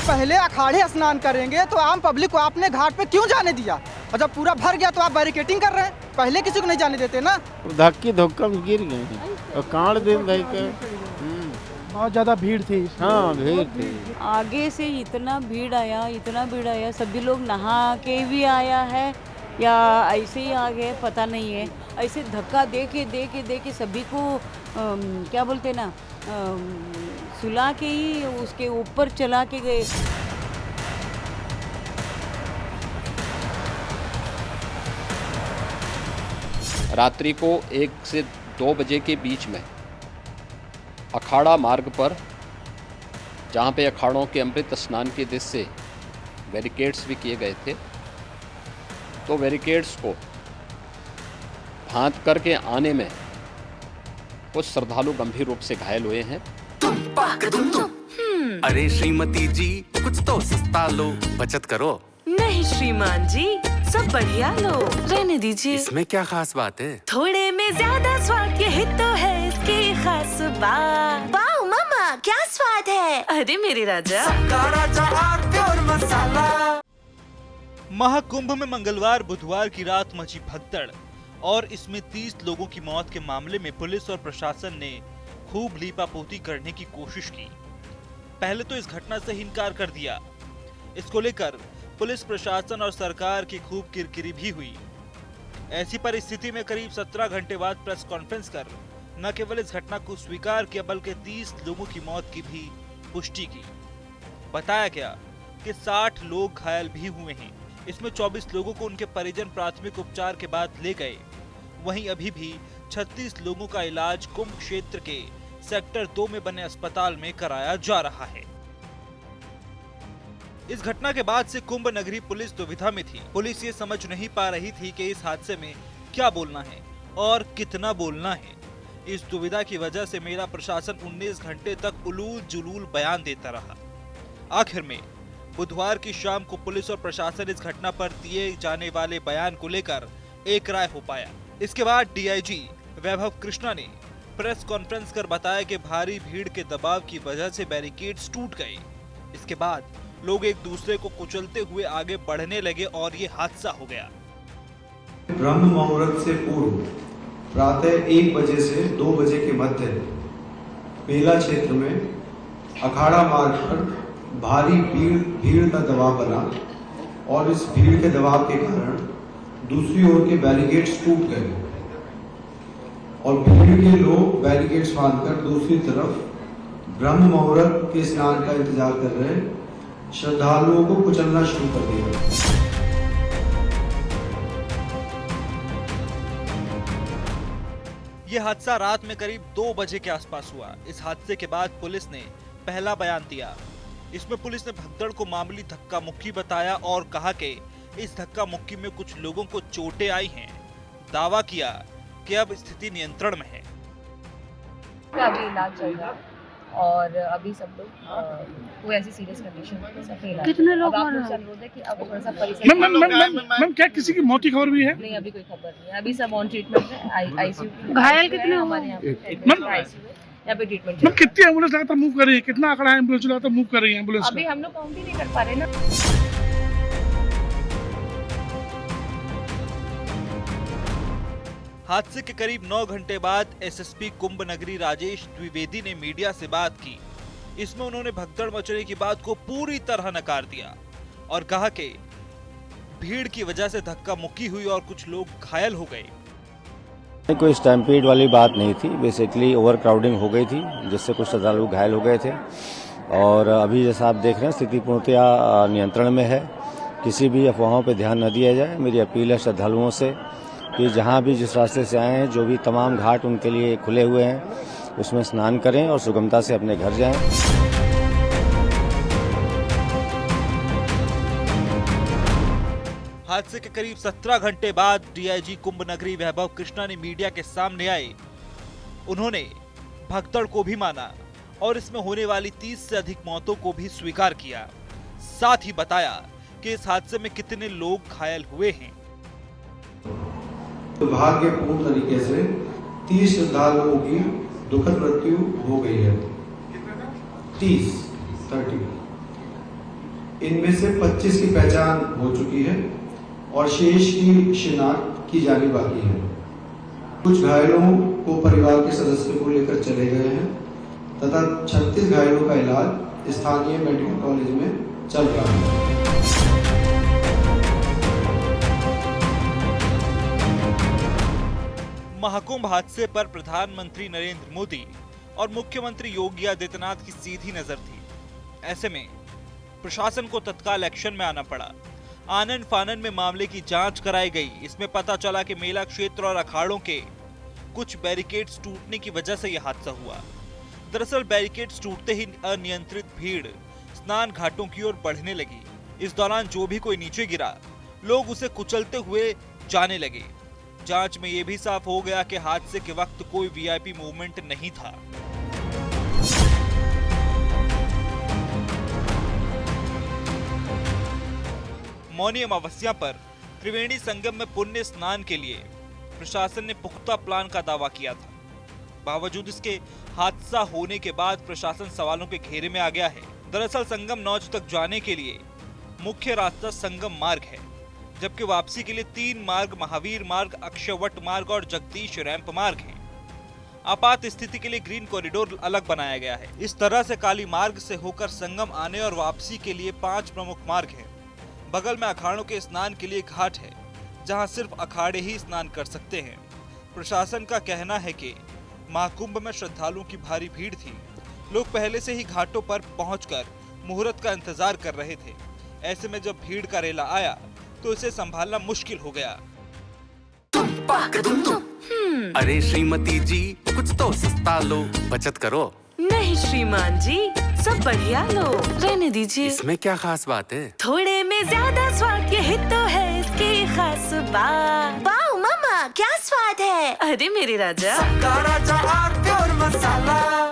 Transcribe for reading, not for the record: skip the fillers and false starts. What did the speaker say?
पहले अखाड़े स्नान करेंगे तो आम पब्लिक को आपने घाट पे क्यों जाने दिया? और जब पूरा भर गया तो आप बैरिकेटिंग कर रहे हैं, पहले किसी को नहीं जाने देते ना। धक्की धोक्का में गिर गए और कांड दिन बहुत ज़्यादा भीड़ थी। हाँ भीड़ थी। आगे से इतना भीड़ आया, सभी लोग नहा के भी आया है या ऐसे ही आ गए पता नहीं है। ऐसे धक्का दे के सभी को क्या बोलते ना सुला के ही उसके ऊपर चला के गए। रात्रि को 1 से 2 बजे के बीच में अखाड़ा मार्ग पर, जहाँ पे अखाड़ों के अमृत स्नान के दृश्य से बैरिकेड्स भी किए गए थे, तो बैरिकेड्स को भांत करके आने में कुछ श्रद्धालु गंभीर रूप से घायल हुए हैं। अरे श्रीमती जी, कुछ तो सस्ता लो, बचत करो। नहीं श्रीमान जी, सब बढ़िया लो, रहने दीजिए। इसमें क्या खास बात है? थोड़े में ज्यादा स्वाद, यही तो है इसकी खास बात। वाओ मामा, क्या स्वाद है। अरे मेरे राजा, महाकुंभ में मंगलवार बुधवार की रात मची भगदड़ और इसमें 30 लोगों की मौत के मामले में पुलिस और प्रशासन ने खूब लीपापोती करने की कोशिश की। पहले तो इस घटना से इनकार कर दिया। इसको लेकर पुलिस प्रशासन और सरकार की खूब किरकिरी भी हुई। ऐसी परिस्थिति में करीब 17 घंटे बाद प्रेस कॉन्फ्रेंस कर न केवल इस घटना को स्वीकार किया बल्कि 30 लोगों की मौत की भी पुष्टि की। बताया गया कि 60 लोग घायल भी हुए हैं। इसमें 24 लोगों को उनके परिजन प्राथमिक उपचार के बाद ले गए। वहीं अभी भी 36 लोगों का इलाज कुंभ क्षेत्र के सेक्टर 2 में बने अस्पताल में कराया जा रहा है। इस घटना के बाद से कुंभ नगरी पुलिस दुविधा में थी। पुलिस ये समझ नहीं पा रही थी कि इस हादसे में क्या बोलना है और कितना बोलना है। इस दुविधा की वजह से मेरा प्रशासन 19 घंटे तक उलूल जुलूल बयान देता रहा। आखिर में बुधवार की शाम को पुलिस और प्रशासन इस घटना पर दिए जाने वाले बयान को लेकर एक राय हो पाया। इसके बाद डीआईजी वैभव कृष्णा ने प्रेस कॉन्फ्रेंस कर बताया कि भारी भीड़ के दबाव की वजह से बैरिकेड्स टूट गए। इसके बाद लोग एक दूसरे को कुचलते हुए आगे बढ़ने लगे और ये हादसा हो गया। ब्रह्म मुहूर्त से पूर्व प्रातः 1 बजे से 2 बजे के मध्य मेला क्षेत्र में अखाड़ा मार्ग पर भारी भीड़ का दबाव बना और इस भीड़ के दबाव के कारण दूसरी ओर के बैरिकेड्स टूट गए और भीड़ के लोग बैरिकेड्स बांधकर दूसरी तरफ ब्रह्म मुहूर्त के स्नान का इंतजार कर रहे श्रद्धालुओं को कुचलना शुरू कर दिया। यह हादसा रात में करीब 2 बजे के आसपास हुआ। इस हादसे के बाद पुलिस ने पहला बयान दिया। इसमें पुलिस ने भगदड़ को मामूली धक्का मुक्की बताया और कहा कि इस धक्का मुक्की में कुछ लोगों को चोटें आई हैं। दावा किया कि अब स्थिति नियंत्रण में है। अभी इलाज चल रहा है और अभी सब लोग कोई ऐसी सीरियस कंडीशन नहीं। कितने लोग अनुरोध है कि अब थोड़ा सा परिसर मैम क्या किसी की मौत की खबर भी है? नहीं, अभी कोई खबर नहीं है। अभी सब ऑन ट्रीटमेंट है। आईसीयू घायल कितने हमारे यहाँ पे ट्रीटमेंट। मैम कितनी एम्बुलेंस लगातार मूव कर रही है? कितना आंकड़ा एम्बुलेंस लगातार मूव कर रही है एम्बुलेंस? अभी हम लोग काउंट ही नहीं कर पा रहे ना। हादसे के करीब 9 घंटे बाद एसएसपी कुंभ नगरी राजेश द्विवेदी ने मीडिया से बात की। इसमें उन्होंने भगदड़ मचने की बात को पूरी तरह नकार दिया और कहा कि भीड़ की वजह से धक्का मुक्की हुई और कुछ लोग घायल हो गए। कोई स्टैम्पीड वाली बात नहीं थी। बेसिकली ओवर क्राउडिंग हो गई थी जिससे कुछ श्रद्धालु घायल हो गए थे और अभी जैसा आप देख रहे हैं स्थिति पूर्णतया नियंत्रण में है। किसी भी अफवाहों पर ध्यान न दिया जाए। मेरी अपील है श्रद्धालुओं से कि जहाँ भी जिस रास्ते से आए हैं, जो भी तमाम घाट उनके लिए खुले हुए हैं, उसमें स्नान करें और सुगमता से अपने घर जाएं। हादसे के करीब 17 घंटे बाद डीआईजी कुंभ नगरी वैभव कृष्णा ने मीडिया के सामने आए। उन्होंने भगदड़ को भी माना और इसमें होने वाली 30 से अधिक मौतों को भी स्वीकार किया। साथ ही बताया कि इस हादसे में कितने लोग घायल हुए हैं। दुर्भाग्यपूर्ण तरीके से 30 श्रद्धालुओं की दुखद मृत्यु हो गई है। 30 इनमें से 25 की पहचान हो चुकी है और शेष की शिनाख्त की जानी बाकी है। कुछ घायलों को परिवार के सदस्यों को लेकर चले गए हैं तथा 36 घायलों का इलाज स्थानीय मेडिकल कॉलेज में चल रहा है। महाकुंभ हादसे पर प्रधानमंत्री नरेंद्र मोदी और मुख्यमंत्री योगी आदित्यनाथ की सीधी नजर थी। ऐसे में प्रशासन को तत्काल एक्शन में आना पड़ा। आनन फानन में मामले की जांच कराई गई। इसमें पता चला कि मेला क्षेत्र और अखाड़ों के कुछ बैरिकेड्स टूटने की वजह से यह हादसा हुआ। दरअसल बैरिकेड्स टूटते ही अनियंत्रित भीड़ स्नान घाटों की ओर बढ़ने लगी। इस दौरान जो भी कोई नीचे गिरा, लोग उसे कुचलते हुए जाने लगे। जांच में यह भी साफ हो गया कि हादसे के वक्त कोई वीआईपी मूवमेंट नहीं था। मौनी अमावस्या पर त्रिवेणी संगम में पुण्य स्नान के लिए प्रशासन ने पुख्ता प्लान का दावा किया था। बावजूद इसके हादसा होने के बाद प्रशासन सवालों के घेरे में आ गया है। दरअसल संगम नौज तक जाने के लिए मुख्य रास्ता संगम मार्ग है, जबकि वापसी के लिए 3 मार्ग महावीर मार्ग, अक्षयवट मार्ग और जगदीश रैंप मार्ग है। आपात स्थिति के लिए ग्रीन कॉरिडोर अलग बनाया गया है। इस तरह से काली मार्ग से होकर संगम आने और वापसी के लिए 5 प्रमुख मार्ग हैं। बगल में अखाड़ों के स्नान के लिए घाट है, जहां सिर्फ अखाड़े ही स्नान कर सकते हैं। प्रशासन का कहना है कि महाकुंभ में श्रद्धालुओं की भारी भीड़ थी। लोग पहले से ही घाटों पर पहुंचकर मुहूर्त का इंतजार कर रहे थे। ऐसे में जब भीड़ का रेला आया तो इसे संभालना मुश्किल हो गया। अरे श्रीमती जी, कुछ तो सस्ता लो, बचत करो। नहीं श्रीमान जी, सब बढ़िया लो, रहने दीजिए। इसमें क्या खास बात है? थोड़े में ज्यादा स्वाद, यही तो है इसकी खास बात। वाओ मामा, क्या स्वाद है। अरे मेरे राजा, मसाला।